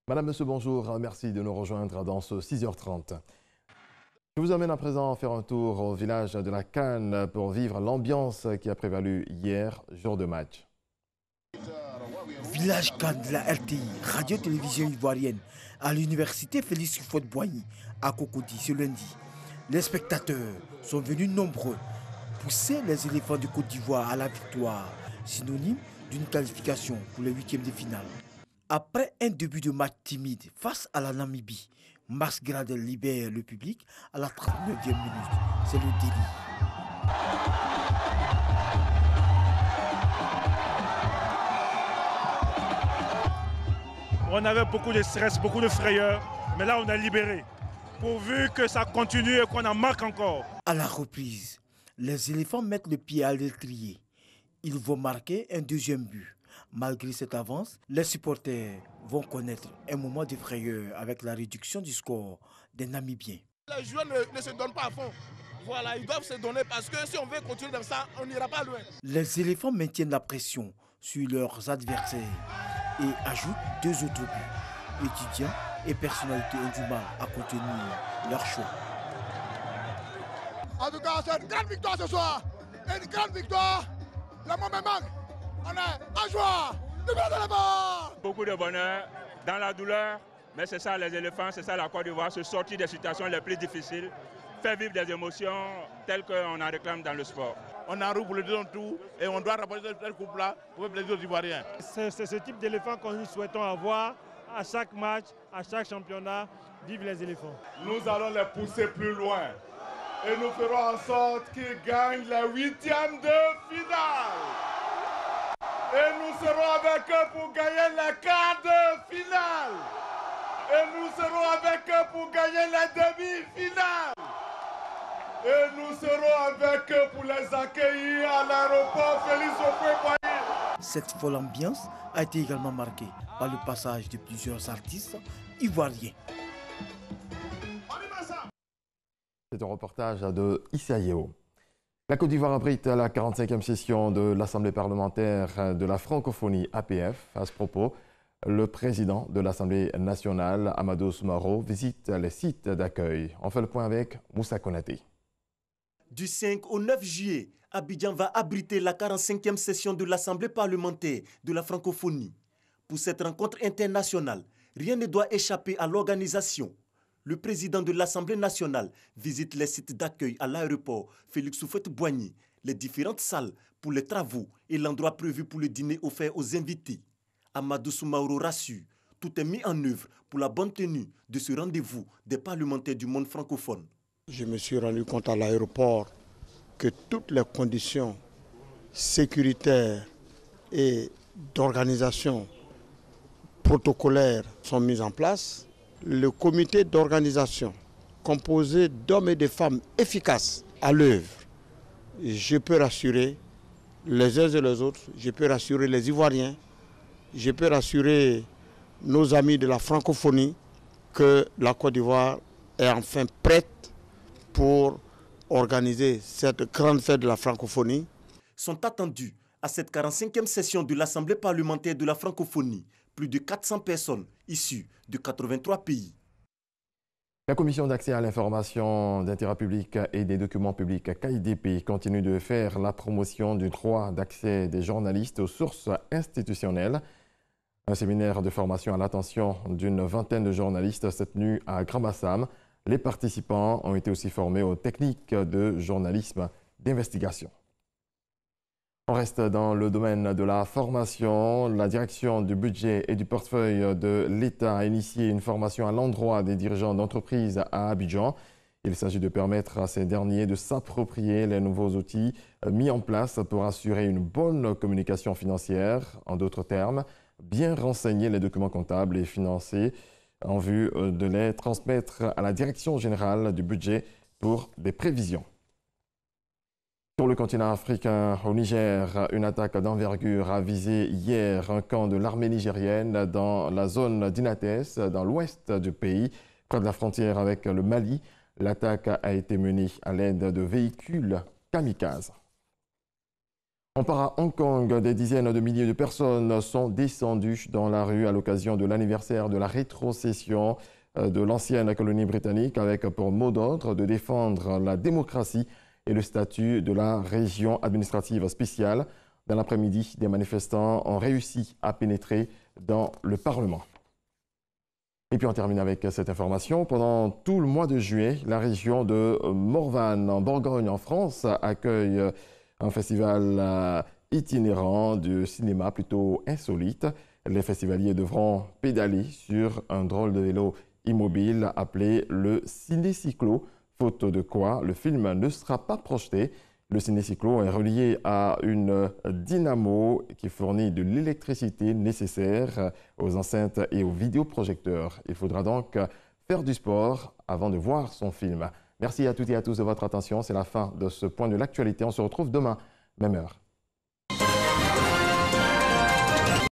Madame, Monsieur, bonjour. Merci de nous rejoindre dans ce 6h30. Je vous emmène à présent faire un tour au village de la Canne pour vivre l'ambiance qui a prévalu hier, jour de match. Village Canne de la RTI, radio-télévision ivoirienne, à l'université Félix Houphouët-Boigny, à Cocody, ce lundi. Les spectateurs sont venus nombreux, pousser les éléphants de Côte d'Ivoire à la victoire, synonyme d'une qualification pour les huitièmes de finale. Après un début de match timide face à la Namibie, Max Gradel libère le public à la 39e minute. C'est le délit. On avait beaucoup de stress, beaucoup de frayeur, mais là on a libéré. Pourvu que ça continue et qu'on en marque encore. À la reprise, les éléphants mettent le pied à l'étrier. Ils vont marquer un deuxième but. Malgré cette avance, les supporters vont connaître un moment de frayeur avec la réduction du score des Namibiens. Les joueurs ne se donnent pas à fond. Voilà, ils doivent se donner parce que si on veut continuer comme ça, on n'ira pas loin. Les éléphants maintiennent la pression sur leurs adversaires et ajoutent 2 autres buts. Étudiants et personnalités ont du mal à contenir leur choix. En tout cas, c'est une grande victoire ce soir. Une grande victoire. Le moment manque. On est en joie. Beaucoup de bonheur dans la douleur, mais c'est ça les éléphants, c'est ça la Côte d'Ivoire, se sortir des situations les plus difficiles, faire vivre des émotions telles qu'on en réclame dans le sport. On est en route pour le deuxième tour et on doit rapporter cette coupe-là pour le plaisir aux Ivoiriens. C'est ce type d'éléphant que nous souhaitons avoir à chaque match, à chaque championnat. Vive les éléphants. Nous allons les pousser plus loin et nous ferons en sorte qu'ils gagnent les huitièmes de finale. Et nous serons avec eux pour gagner les quarts de finale. Et nous serons avec eux pour gagner les demi-finales. Et nous serons avec eux pour les accueillir à l'aéroport Félix Houphouët-Boigny. Cette folle ambiance a été également marquée par le passage de plusieurs artistes ivoiriens. C'est un reportage de Issa Yeo. La Côte d'Ivoire abrite la 45e session de l'Assemblée parlementaire de la francophonie APF. À ce propos, le président de l'Assemblée nationale, Amadou Soumaoro, visite les sites d'accueil. On fait le point avec Moussa Konaté. Du 5 au 9 juillet, Abidjan va abriter la 45e session de l'Assemblée parlementaire de la francophonie. Pour cette rencontre internationale, rien ne doit échapper à l'organisation. Le président de l'Assemblée nationale visite les sites d'accueil à l'aéroport Félix Houphouët-Boigny, les différentes salles pour les travaux et l'endroit prévu pour le dîner offert aux invités. Amadou Soumaoro rassure, tout est mis en œuvre pour la bonne tenue de ce rendez-vous des parlementaires du monde francophone. Je me suis rendu compte à l'aéroport que toutes les conditions sécuritaires et d'organisation protocolaires sont mises en place. Le comité d'organisation, composé d'hommes et de femmes efficaces à l'œuvre, je peux rassurer les uns et les autres, je peux rassurer les Ivoiriens, je peux rassurer nos amis de la francophonie que la Côte d'Ivoire est enfin prête pour organiser cette grande fête de la francophonie. Sont attendus à cette 45e session de l'Assemblée parlementaire de la francophonie plus de 400 personnes issues de 83 pays. La Commission d'accès à l'information d'intérêt public et des documents publics KIDP continue de faire la promotion du droit d'accès des journalistes aux sources institutionnelles. Un séminaire de formation à l'attention d'une vingtaine de journalistes s'est tenu à Grand Bassam. Les participants ont été aussi formés aux techniques de journalisme d'investigation. On reste dans le domaine de la formation. La direction du budget et du portefeuille de l'État a initié une formation à l'endroit des dirigeants d'entreprises à Abidjan. Il s'agit de permettre à ces derniers de s'approprier les nouveaux outils mis en place pour assurer une bonne communication financière. En d'autres termes, bien renseigner les documents comptables et financiers en vue de les transmettre à la direction générale du budget pour des prévisions. Sur le continent africain, au Niger, une attaque d'envergure a visé hier un camp de l'armée nigérienne dans la zone d'Inates, dans l'ouest du pays, près de la frontière avec le Mali. L'attaque a été menée à l'aide de véhicules kamikazes. On part à Hong Kong. Des dizaines de milliers de personnes sont descendues dans la rue à l'occasion de l'anniversaire de la rétrocession de l'ancienne colonie britannique avec pour mot d'ordre de défendre la démocratie et le statut de la région administrative spéciale. Dans l'après-midi, des manifestants ont réussi à pénétrer dans le Parlement. Et puis on termine avec cette information. Pendant tout le mois de juillet, la région de Morvan, en Bourgogne, en France, accueille un festival itinérant de cinéma plutôt insolite. Les festivaliers devront pédaler sur un drôle de vélo immobile appelé le ciné-cyclo, faute de quoi le film ne sera pas projeté. Le ciné-cyclo est relié à une dynamo qui fournit de l'électricité nécessaire aux enceintes et aux vidéoprojecteurs. Il faudra donc faire du sport avant de voir son film. Merci à toutes et à tous de votre attention. C'est la fin de ce point de l'actualité. On se retrouve demain, même heure.